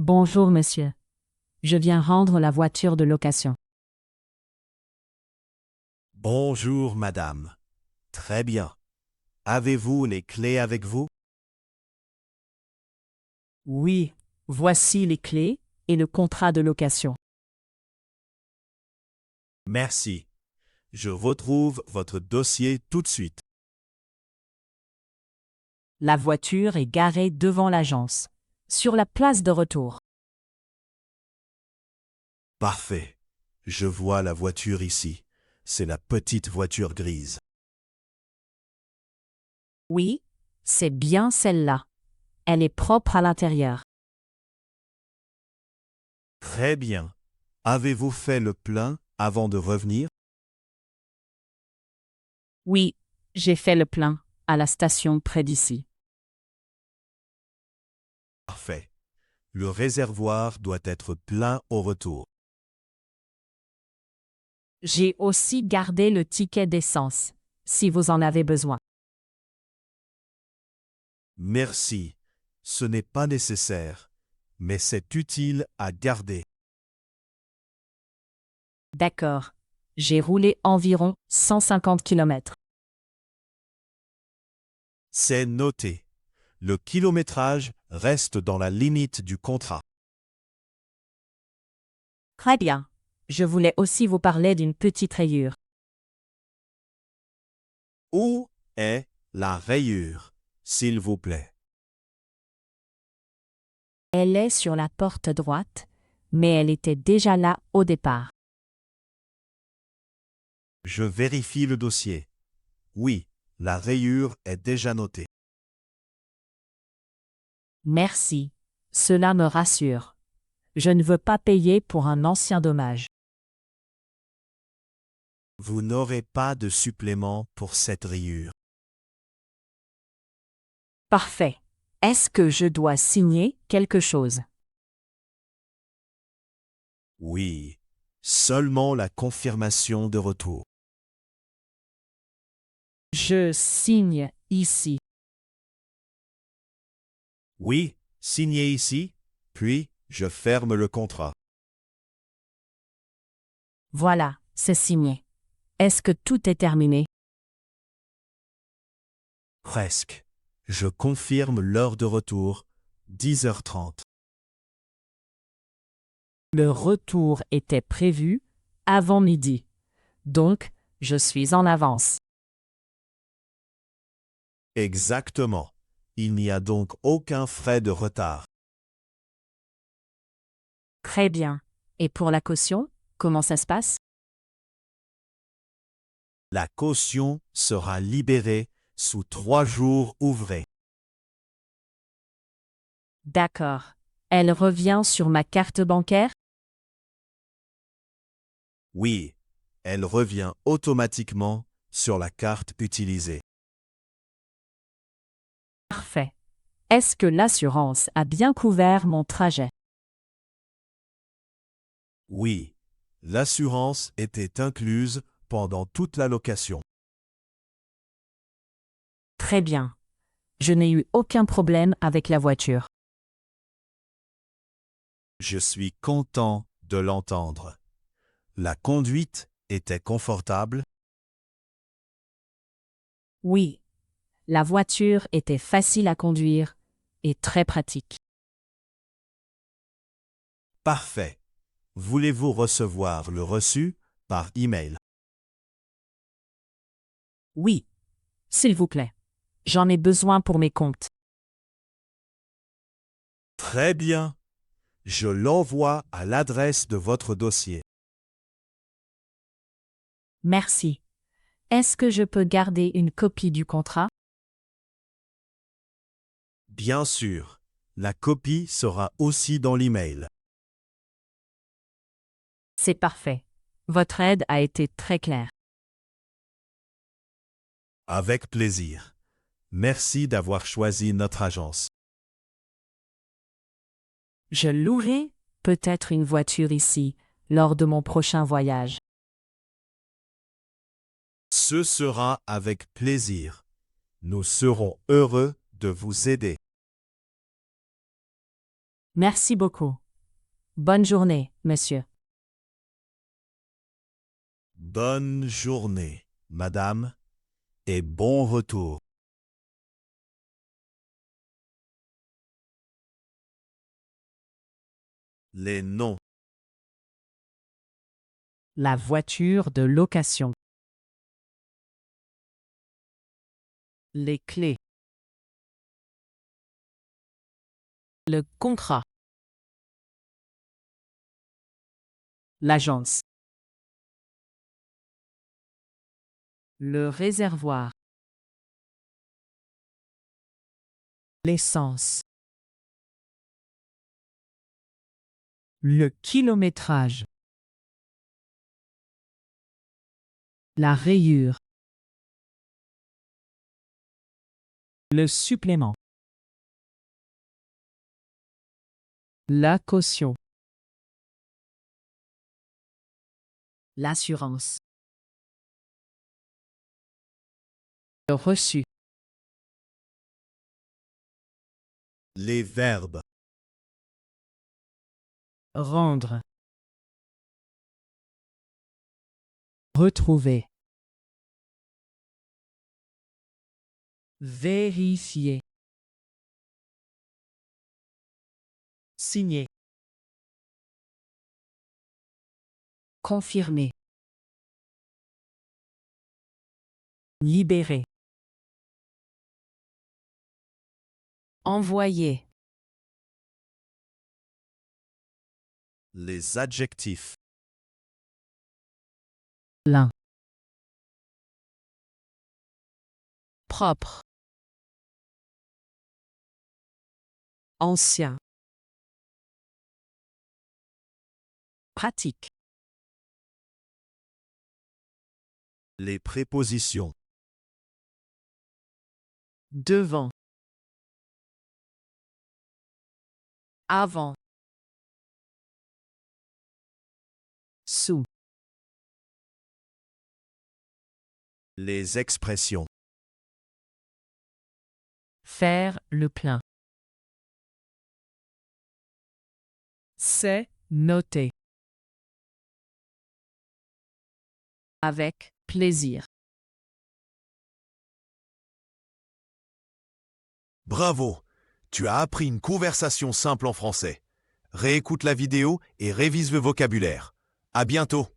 Bonjour monsieur. Je viens rendre la voiture de location. Bonjour, madame. Très bien. Avez-vous les clés avec vous? Oui, voici les clés et le contrat de location. Merci. Je retrouve votre dossier tout de suite. La voiture est garée devant l'agence, sur la place de retour. Parfait. Je vois la voiture ici. C'est la petite voiture grise. Oui, c'est bien celle-là. Elle est propre à l'intérieur. Très bien. Avez-vous fait le plein avant de revenir? Oui, j'ai fait le plein à la station près d'ici. Parfait. Le réservoir doit être plein au retour. J'ai aussi gardé le ticket d'essence, si vous en avez besoin. Merci. Ce n'est pas nécessaire, mais c'est utile à garder. D'accord. J'ai roulé environ 150 km. C'est noté. Le kilométrage reste dans la limite du contrat. Très bien. Je voulais aussi vous parler d'une petite rayure. Où est la rayure, s'il vous plaît? Elle est sur la porte droite, mais elle était déjà là au départ. Je vérifie le dossier. Oui, la rayure est déjà notée. Merci. Cela me rassure. Je ne veux pas payer pour un ancien dommage. Vous n'aurez pas de supplément pour cette rayure. Parfait. Est-ce que je dois signer quelque chose? Oui, seulement la confirmation de retour. Je signe ici. Oui, signez ici, puis je ferme le contrat. Voilà, c'est signé. Est-ce que tout est terminé? Presque. Je confirme l'heure de retour, 10h30. Le retour était prévu avant midi. Donc, je suis en avance. Exactement. Il n'y a donc aucun frais de retard. Très bien. Et pour la caution, comment ça se passe? La caution sera libérée sous 3 jours ouvrés. D'accord. Elle revient sur ma carte bancaire? Oui, elle revient automatiquement sur la carte utilisée. Parfait. Est-ce que l'assurance a bien couvert mon trajet? Oui, l'assurance était incluse pendant toute la location. Très bien. Je n'ai eu aucun problème avec la voiture. Je suis content de l'entendre. La conduite était confortable. Oui, la voiture était facile à conduire et très pratique. Parfait. Voulez-vous recevoir le reçu par email? Oui, s'il vous plaît. J'en ai besoin pour mes comptes. Très bien. Je l'envoie à l'adresse de votre dossier. Merci. Est-ce que je peux garder une copie du contrat? Bien sûr, la copie sera aussi dans l'email. C'est parfait. Votre aide a été très claire. Avec plaisir. Merci d'avoir choisi notre agence. Je louerai peut-être une voiture ici lors de mon prochain voyage. Ce sera avec plaisir. Nous serons heureux de vous aider. Merci beaucoup. Bonne journée, monsieur. Bonne journée, madame, et bon retour. Les noms. La voiture de location. Les clés. Le contrat. L'agence. Le réservoir. L'essence. Le kilométrage. La rayure. Le supplément. La caution. L'assurance. Le reçu. Les verbes. Rendre. Retrouver. Vérifier. Signer. Confirmer. Libérer. Envoyer. Les adjectifs. L'un. Propre. Ancien. Pratique. Les prépositions. Devant. Avant. Sous. Les expressions. Faire le plein. C'est noté. Avec plaisir. Bravo! Tu as appris une conversation simple en français. Réécoute la vidéo et révise le vocabulaire. À bientôt!